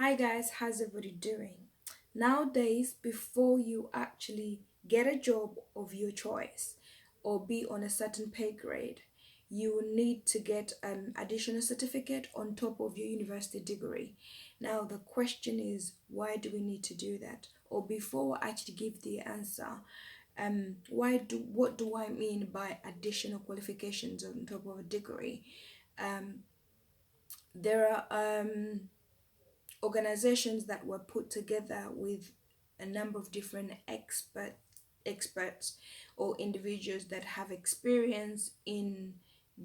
Hi guys, how's everybody doing? Nowadays, before you actually get a job of your choice or be on a certain pay grade, you will need to get an additional certificate on top of your university degree. Now, the question is, why do we need to do that? Or before I actually give the answer, what do I mean by additional qualifications on top of a degree? Um, there are organizations that were put together with a number of different experts or individuals that have experience in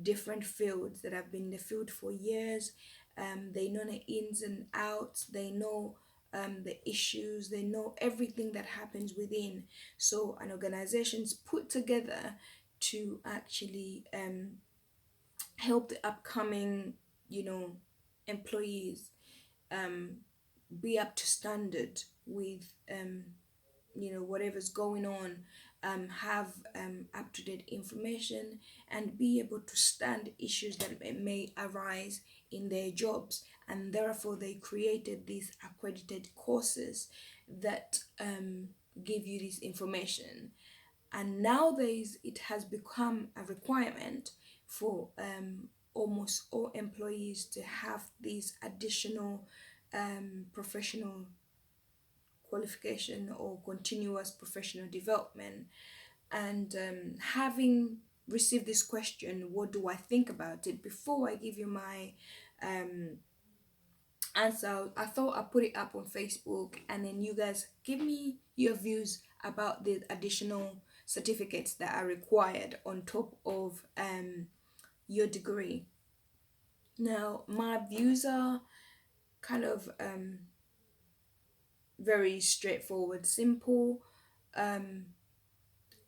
different fields, that have been in the field for years. They know the ins and outs, they know the issues, they know everything that happens within. So an organization's put together to actually help the upcoming, you know, employees um, be up to standard with whatever's going on, have up to date information, and be able to stand issues that may arise in their jobs. And therefore, they created these accredited courses that give you this information. And nowadays, it has become a requirement for almost all employees to have these additional professional qualification or continuous professional development. And having received this question, what do I think about it? Before I give you my um, answer, I thought I'd put it up on Facebook, and then you guys give me your views about the additional certificates that are required on top of your degree. Now, my views are kind of very straightforward, simple. Um,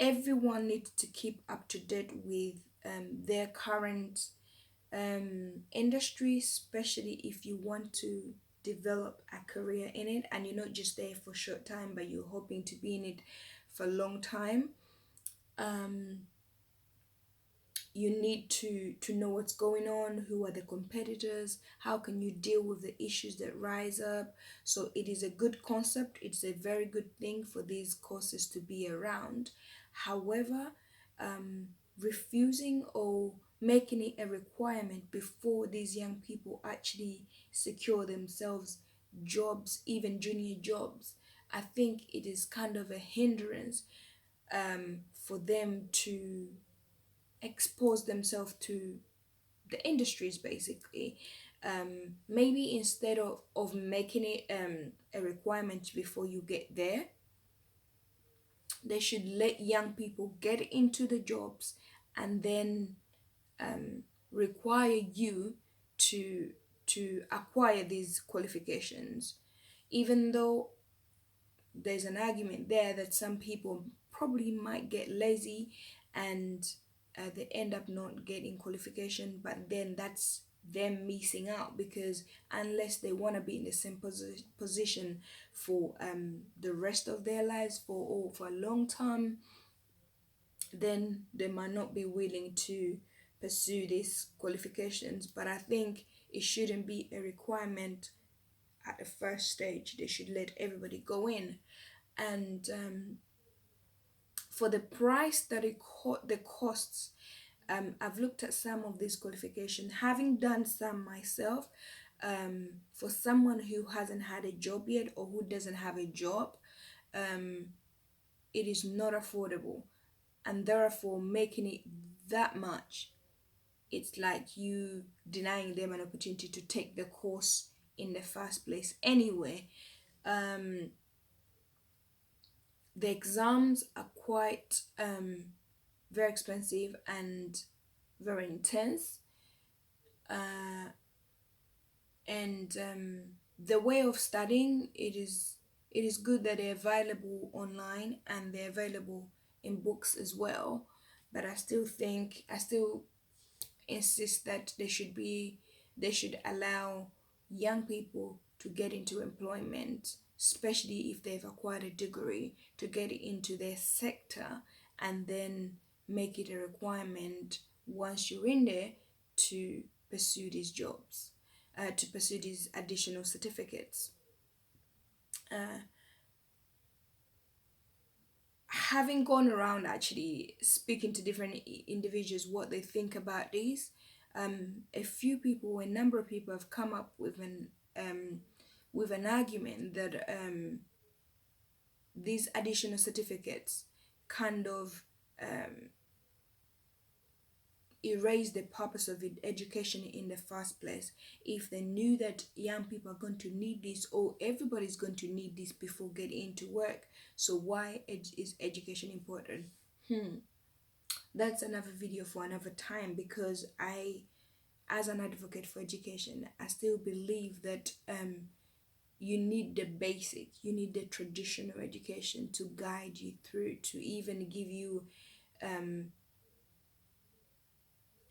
Everyone needs to keep up to date with their current industry, especially if you want to develop a career in it and you're not just there for a short time, but you're hoping to be in it for a long time. Um, you need to know what's going on, who are the competitors, how can you deal with the issues that rise up. So it is a good concept, it's a very good thing for these courses to be around. However, refusing or making it a requirement before these young people actually secure themselves jobs, even junior jobs, I think it is kind of a hindrance for them to expose themselves to the industries, basically. Maybe instead of making it a requirement before you get there, they should let young people get into the jobs and then require you to to acquire these qualifications. Even though there's an argument there that some people probably might get lazy and they end up not getting qualification, but then that's them missing out, because unless they want to be in the same position for the rest of their lives for a long time, then they might not be willing to pursue these qualifications. But I think it shouldn't be a requirement at the first stage. They should let everybody go in. And for the price that the costs, I've looked at some of these qualifications, having done some myself. For someone who hasn't had a job yet or who doesn't have a job, um, it is not affordable, and therefore making it that much, it's like you denying them an opportunity to take the course in the first place anyway. um, the exams are quite very expensive and very intense, uh, and the way of studying, it is good that they're available online and they're available in books as well. But I still insist that they should allow young people to get into employment, especially if they've acquired a degree, to get into their sector, and then make it a requirement once you're in there to pursue these jobs, to pursue these additional certificates. Uh, Having gone around actually speaking to different individuals what they think about these, a number of people have come up with an argument that these additional certificates kind of um, erase the purpose of education in the first place. If they knew that young people are going to need this, or everybody's going to need this before getting into work, so why is education important? That's another video for another time, because I, as an advocate for education, I still believe that you need the basic, you need the traditional education to guide you through, to even give you um,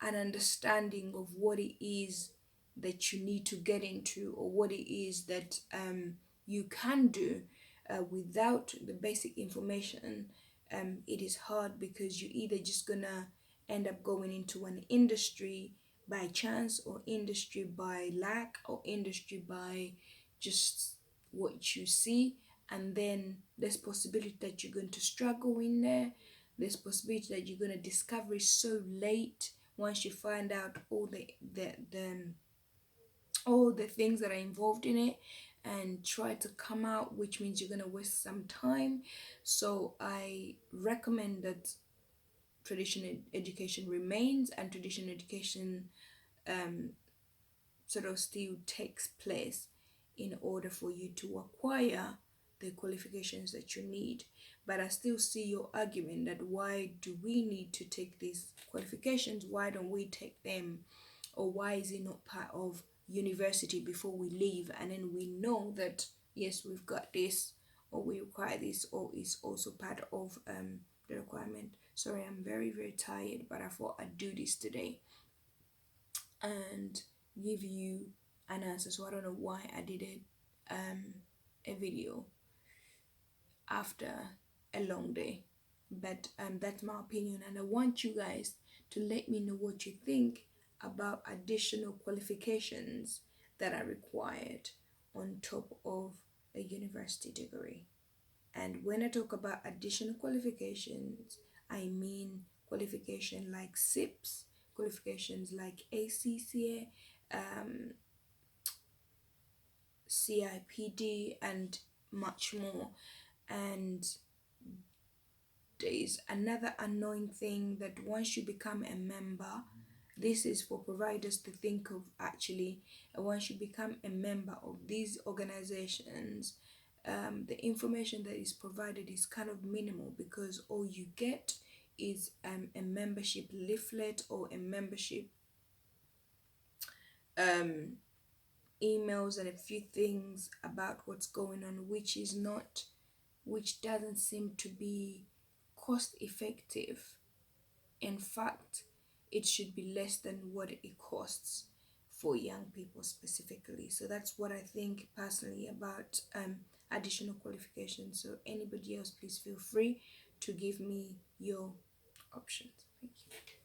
an understanding of what it is that you need to get into, or what it is that you can do. Without the basic information, it is hard, because you're either just gonna end up going into an industry by chance, or industry by lack, or industry by just what you see, and then there's possibility that you're going to struggle in there. There's possibility that you're going to discover it so late, once you find out all the things that are involved in it, and try to come out, which means you're going to waste some time. So I recommend that traditional education remains, and traditional education um, sort of still takes place in order for you to acquire the qualifications that you need. But I still see your argument that why do we need to take these qualifications? Why don't we take them? Or why is it not part of university before we leave? And then we know that, yes, we've got this, or we require this, or it's also part of the requirement. Sorry, I'm very, very tired, but I thought I'd do this today and give you an answer. So I don't know why I did a video after a long day, but that's my opinion, and I want you guys to let me know what you think about additional qualifications that are required on top of a university degree. And when I talk about additional qualifications, I mean qualification like SIPs, qualifications like ACCA, CIPD, and much more. And there is another annoying thing, that once you become a member, this is for providers to think of actually, once you become a member of these organizations, the information that is provided is kind of minimal, because all you get is a membership leaflet, or a membership um, emails, and a few things about what's going on, which doesn't seem to be cost effective. In fact, it should be less than what it costs for young people specifically. So that's what I think personally about additional qualifications. So anybody else, please feel free to give me your options. Thank you.